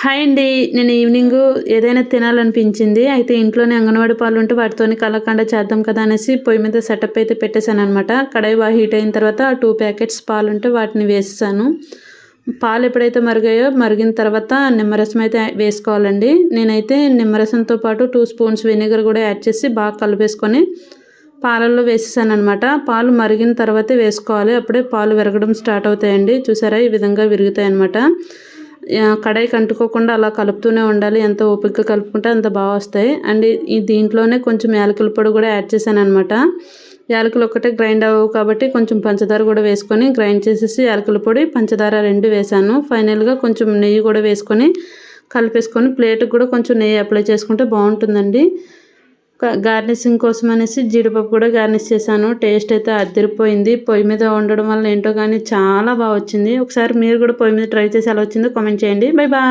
Hi అండి. నేను evening ఏదైనా తినాలనిపించింది. అయితే ఇంట్లోనే అంగన్వాడీ పాలుంటే వాటితోని కలాకండ చేద్దాం కదా అనేసి పొయ్యి మీద సెటప్ అయితే పెట్టేశాననమాట. కడాయి బాగా హీట్ అయిన తర్వాత 2 ప్యాకెట్స్ పాలుంటే వాటిని వేసేసాను. పాలు ఎప్పుడైతే మరిగాయో మరిగిన తర్వాత నిమ్మరసం అయితే వేసుకోవాలండి. నేనైతే నిమ్మరసంతో పాటు 2 స్పూన్స్ వెనిగర్ కూడా యాడ్ చేసి బాగా కలిపేసుకొని పాలల్లో వేసేసాననమాట. పాలు మరిగిన తర్వాతే వేసుకోవాలి. అప్పుడే పాలు విరగడం స్టార్ట్ అవుతాయండి. చూసారా ఈ విధంగా విరుగుతాయన్నమాట. కడాయికి అంటుకోకుండా అలా కలుపుతూనే ఉండాలి. ఎంత ఓపికగా కలుపుకుంటే అంత బాగా వస్తాయి. అండ్ ఈ దీంట్లోనే కొంచెం యాలకుల పొడి కూడా యాడ్ చేశాననమాట. యాలకులు ఒక్కటే గ్రైండ్ అవ్వవు కాబట్టి కొంచెం పంచదార కూడా వేసుకొని గ్రైండ్ చేసేసి యాలకుల పొడి పంచదార 2 వేసాను. ఫైనల్గా కొంచెం నెయ్యి కూడా వేసుకొని కలిపేసుకొని ప్లేట్కి కూడా కొంచెం నెయ్యి అప్లై చేసుకుంటే బాగుంటుందండి. గార్నిషింగ్ కోసం అనేసి జీడిపప్పు కూడా గార్నిష్ చేశాను. టేస్ట్ అయితే అదిరిపోయింది. పొయ్యి మీద వండడం వల్ల ఏంటో కానీ చాలా బాగా వచ్చింది. ఒకసారి మీరు కూడా పొయ్యి మీద ట్రై చేసి ఎలా వచ్చిందో కామెంట్ చేయండి. Bye bye.